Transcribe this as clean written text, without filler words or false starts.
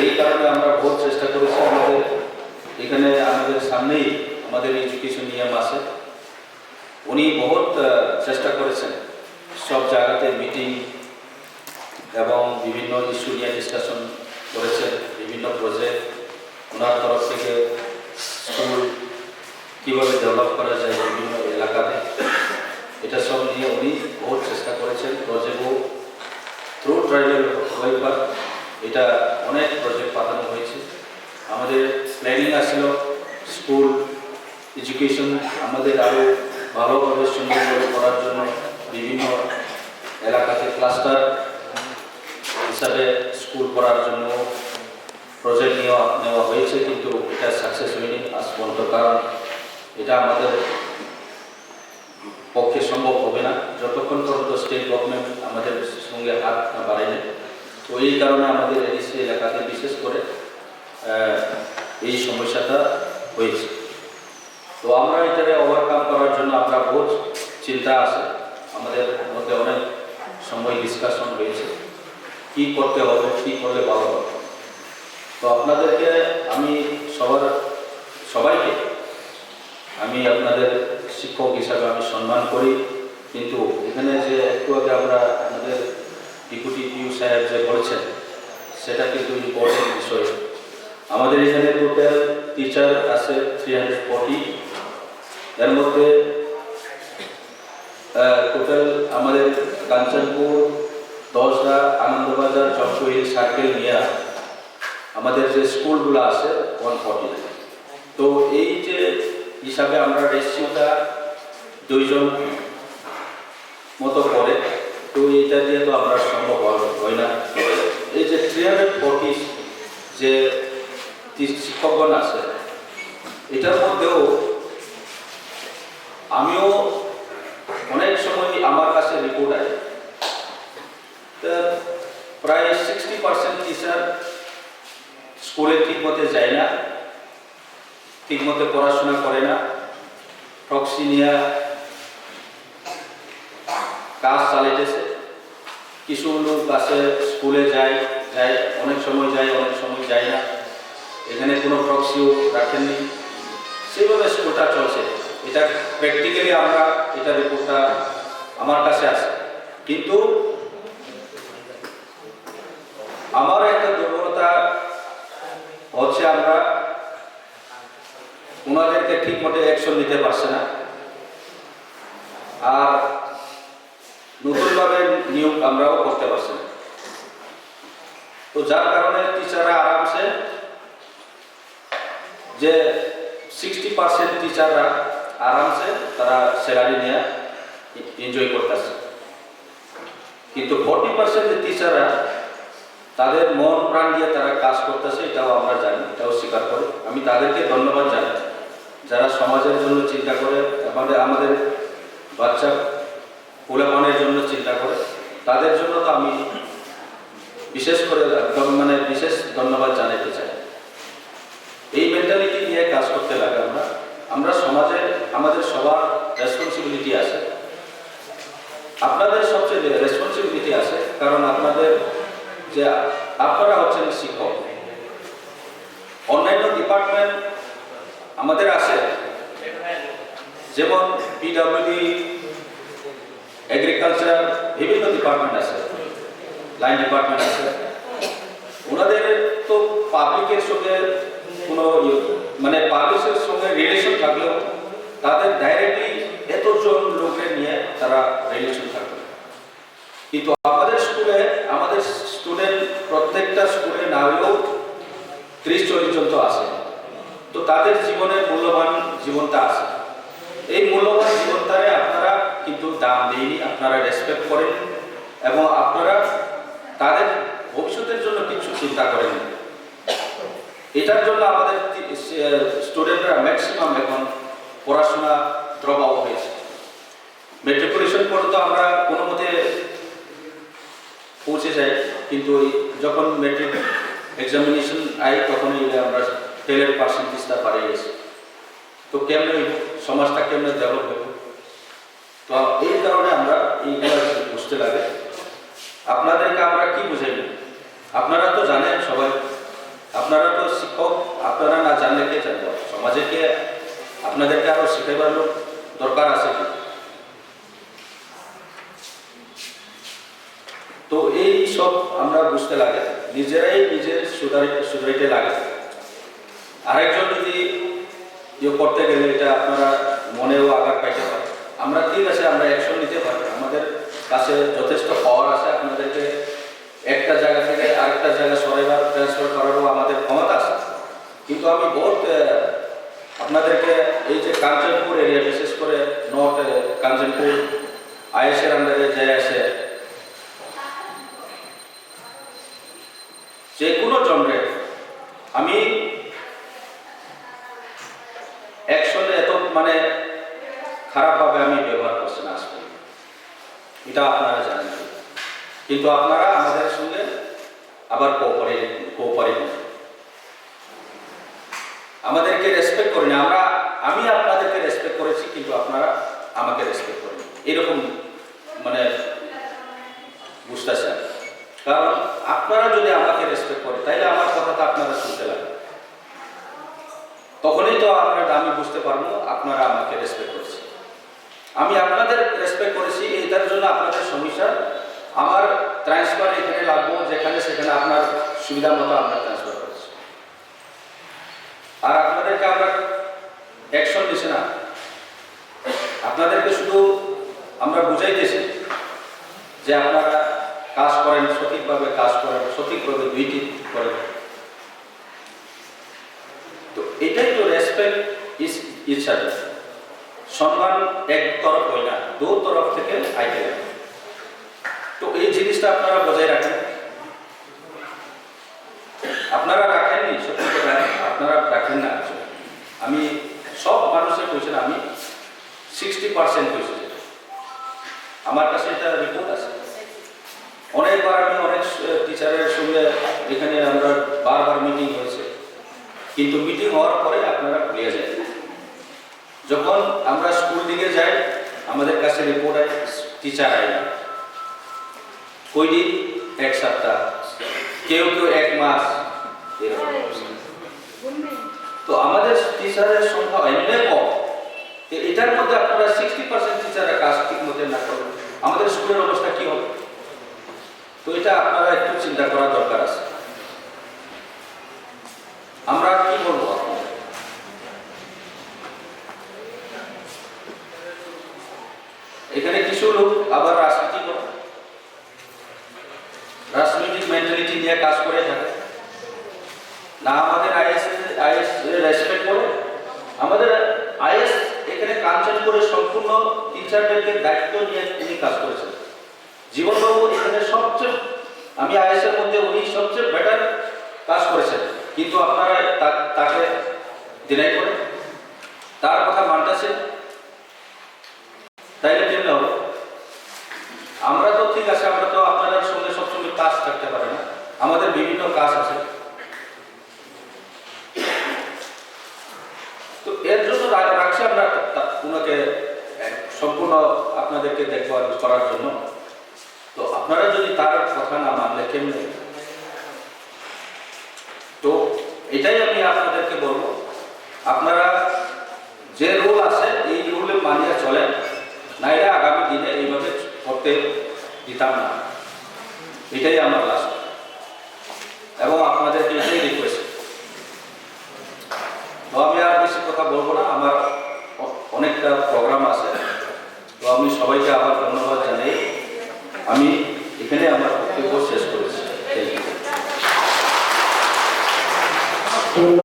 এই কারণে আমরা বহুত চেষ্টা করেছি। আমাদের এখানে আমাদের সামনেই আমাদের এডুকেশন নিয়ম আছে, উনি বহুত চেষ্টা করেছেন সব জায়গাতে মিটিং এবং বিভিন্ন ইস্যু নিয়ে ডিসকাশন করেছেন, বিভিন্ন প্রজেক্ট ওনার তরফ থেকে স্কুল কীভাবে ডেভেলপ করা যায় বিভিন্ন এলাকাতে, এটা সব নিয়ে উনি বহুত চেষ্টা করেছেন। প্রজেক্টও থ্রু ট্রাইবাল ওয়েলফেয়ার এটা অনেক প্রজেক্ট পাঠানো হয়েছে। আমাদের প্ল্যানিং আসছিল স্কুল এডুকেশন আমাদের আরও ভালোভাবে সুন্দরভাবে করার জন্য বিভিন্ন এলাকাতে ক্লাস্টার হিসাবে স্কুল করার জন্য প্রজেক্ট নেওয়া হয়েছে, কিন্তু এটা সাকসেস হয়নি আজ পর্যন্ত। কারণ এটা আমাদের পক্ষে সম্ভব হবে না যতক্ষণ পর্যন্ত স্টেট গভর্নমেন্ট আমাদের সঙ্গে হাত না বাড়ায়। তো এই কারণে আমাদের এডিসি এলাকাতে বিশেষ করে এই সমস্যাটা হয়েছে। তো আমরা এটাকে ওভারকাম করার জন্য আমরা বহুত চিন্তা আছে, আমাদের মধ্যে অনেক সময় ডিসকাশন হয়েছে কি করতে হবে, কি করলে ভালো হবে। তো আপনাদেরকে আমি সবাইকে আমি আপনাদের শিক্ষক হিসাবে আমি সম্মান করি, কিন্তু এখানে যে একটু আগে আমরা আমাদের ডেপুটি পিউ সাহেব যে বলছেন সেটা কিন্তু ইম্পর্টেন্ট বিষয়। আমাদের এখানে টোটাল টিচার আছে 340, এর মধ্যে টোটাল আমাদের কাঞ্চনপুর, দশরা, আনন্দবাজার, জমশহিল সার্কেল নিয়ে আমাদের যে স্কুলগুলো আছে 140। তো এই যে হিসাবে আমরা রেশিওটা 2 জন মতো করে, তো এইটা দিয়ে তো আমরা সম্ভব হয় না। এই যে 340 যে শিক্ষকগণ আছে, এটার মধ্যেও আমিও অনেক সময় আমার কাছে রিপোর্ট আসে প্রায় 60% টিচার স্কুলে ঠিকমতো যায় না, ঠিকমতো পড়াশোনা করে না, প্রক্সি নিয়ে কাজ চালাইতেছে। কিছু লোক আছে স্কুলে যায় অনেক সময় যায়, অনেক সময় যায় না, এখানে কোনো প্রক্সিও রাখেননি, সেভাবে স্কুলটা চলছে। এটা প্র্যাকটিক্যালি আমরা এটা রিপোর্টটা আমার কাছে আছে। কিন্তু আমার একটা দুর্বলতা হচ্ছে আমরা ওনাদেরকে ঠিক মতো অ্যাকশন নিতে পারছে না, আর নতুনভাবে নিয়োগ আমরাও করতে পারছি না। তো যার কারণে টিচাররা আরামসে যে 60% টিচাররা আরামসে তারা স্যালারি নিয়ে এনজয় করতেছে, কিন্তু 40% যে টিচাররা তাদের মন প্রাণ দিয়ে তারা কাজ করতেছে, এটাও আমরা জানি, এটাও স্বীকার করি। আমি তাদেরকে ধন্যবাদ জানাই যারা সমাজের জন্য চিন্তা করে, আমাদের বাচ্চা পোলাপানের জন্য চিন্তা করে, তাদের জন্য তো আমি বিশেষ করে বিশেষ ধন্যবাদ জানাতে চাই। এই মেন্টালিটি নিয়ে কাজ করতে লাগে। আমরা সমাজে আমাদের সবার রেসপন্সিবিলিটি আছে, আপনাদের সবচেয়ে রেসপন্সিবিলিটি আছে, কারণ আপনারা হচ্ছেন শিক্ষক। অন্যান্য ডিপার্টমেন্ট আমাদের আছে, যেমন পিডব্লিউডি, এগ্রিকালচার, বিভিন্ন ডিপার্টমেন্ট আছে, লাইন ডিপার্টমেন্ট আছে। ওনাদের তো পাবলিকের সঙ্গে কোনো পাবলিকের সঙ্গে রিলেশন থাকলেও তাদের ডাইরেক্টলি এতজন লোকের নিয়ে তারা রিলেশন থাকবে। কিন্তু আমাদের স্কুলে আমাদের স্টুডেন্ট প্রত্যেকটা স্কুলে না হলেও 30-40 জন তো আছে। তো তাদের জীবনের মূল্যবান জীবনটা আছে। এই মূল্যবান জীবনটারে আপনারা কিন্তু দাম দেয়নি, আপনারা রেসপেক্ট করেন এবং আপনারা তাদের ভবিষ্যতের জন্য কিছু চিন্তা করেন। এটার জন্য আমাদের স্টুডেন্টরা ম্যাক্সিমাম এখন পড়াশোনা ড্রপ আউট হয়েছে। মেট্রিকুলেশন পর্যন্ত আমরা কোনো মতে পৌঁছে যাই, কিন্তু যখন মেট্রিক এক্সামিনেশন আই তখনই আমরা ফেলের পার্সেন্টেজটা বাড়ে গেছে। তো কেমনে সমাজটা কেমনে ডেভেলপ হবে? তো এই কারণে আমরা এইগুলো বুঝতে লাগে। আপনাদেরকে আমরা কি বুঝাইব? আপনারা তো জানেন সবাই আপনারা তো শিক্ষক, আপনারা না জানলে কে জানবে? সমাজে কে আপনাদেরকে আরো শিখাইবার লোক দরকার আছে কি? তো এই সব আমরা বুঝতে লাগে, নিজেরাই নিজে সুধারিতে লাগে। আরেকজন যদি করতে গেলে এটা আপনারা মনেও আঘাত পাইতে পারে। আমরা ঠিক আছে, আমরা অ্যাকশন নিতে পারি, আমাদের কাছে যথেষ্ট পাওয়ার আছে, আপনাদেরকে একটা জায়গা থেকে আরেকটা জায়গা সরাইবার ট্রান্সফার করারও আমাদের ক্ষমতা আছে। কিন্তু আমি বহুত আপনাদেরকে এই যে কাঞ্চনপুর এরিয়া, বিশেষ করে নর্থ কাঞ্চনপুর আইএসের আন্ডারে যে আছে, যে কোনো জনরে আমি অ্যাকশনে এত মানে খারাপভাবে আমি ব্যবহার করছি না আসলে, এটা আপনারা জানেন। কিন্তু আপনারা আমাদের সঙ্গে আবার কোঅপারেট আমাদেরকে রেসপেক্ট করেন। আমি আপনাদেরকে রেসপেক্ট করেছি, কিন্তু আপনারা আমাকে রেসপেক্ট করেন, এরকম মানে বুঝতেছেন। কারণ আপনারা যদি আমাকে রেসপেক্ট করেন, তাইলে আমার কথাটা আপনারা শুনতে লাগে, তখনই তো আমি বুঝতে পারবো আপনারা আমাকে রেসপেক্ট করেছেন। আমি আপনাদের রেসপেক্ট করেছি, এটার জন্য আপনাদের সমস্যা আমার ট্রান্সফার এখানে লাগবো, যেখানে সেখানে আপনার সুবিধা মতো আমরা ট্রান্সফার করেছি। আর আপনাদেরকে আমরা অ্যাকশন দিছি না, আপনাদেরকে শুধু আমরা বুঝাইতেছি যে আপনারা কাজ করেন, সঠিকভাবে কাজ করেন, সঠিকভাবে ডিউটি করেন। তো এটাই তো রেসপেক্ট ইচ আদার। সম্মান এক তরফ হয় না, দু তরফ থেকে আইতে লাগে। তো এই জিনিসটা আপনারা বজায় রাখেন। আপনারা রাখেননি, সত্যি কথা আপনারা রাখেন না। আমি সব মানুষের কইছি না, আমি 60% কইছি। আমার কাছে এটা রিপোর্ট আছে। অনেকবার আমি অনেক টিচারের সঙ্গে এখানে আমরা বারবার মিটিং হয়েছে, কিন্তু মিটিং হওয়ার পরে আপনারা ভুলে যায়। যখন আমরা স্কুল দিকে যাই, আমাদের কাছে রিপোর্ট হয়, টিচার আয় না, কই দিন এক সপ্তাহ, কেউ কেউ এক মাস। তো আমাদের টিচারের সংখ্যা এমনি কম, এটার মধ্যে আপনারা 60% টিচারের কাজ ঠিক মতো না করেন, আমাদের স্কুলের অবস্থা কি হবে? তো এটা আপনারা একটু চিন্তা করার দরকার আছে। আমরা কি বলবো? এখানে কিছু লোক আবার রাজনীতি করে, রাজনৈতিক মেন্টালিটি নিয়ে কাজ করে থাকে না। আমাদের আইএস রেসপেক্ট করে, আমাদের আইএস এখানে কাঞ্চনপুরে সম্পূর্ণ টিচারদেরকে দায়িত্ব নিয়ে তিনি কাজ করেছেন। জীবনবাবু এখানে সবচেয়ে, আমি আইএস এর মধ্যে উনি সবচেয়ে বেটার কাজ করেছেন, কিন্তু আপনারা তাকে ডিনাই করে তার কথা মানতেছেন, তাইলে কেমন হবে? আমরা তো ঠিক আছে, আমরা তো আপনাদের সঙ্গে সবসময় কাজ থাকতে পারে না, আমাদের বিভিন্ন কাজ আছে। তো এর জন্য রাখছি আমরা ওনাকে সম্পূর্ণ আপনাদেরকে দেখভাল করার জন্য। তো আপনারা যদি তার কথা না মানলে কেমনে? তো এটাই আমি আপনাদেরকে বলবো, আপনারা যে রুল আছে এই রুলে মানিয়ে চলেন, নাইলে আগামী দিনে এইভাবে করতে দিতাম না। এটাই আমার লাস্ট, এবং আপনাদেরকে এটাই রিকোয়েস্ট। তো আমি আর বেশি কথা বলবো না, আমার অনেকটা প্রোগ্রাম আছে। তো আমি সবাইকে আবার ধন্যবাদ জানাই, আমি এখানে আমার বক্তব্য শেষ করেছি।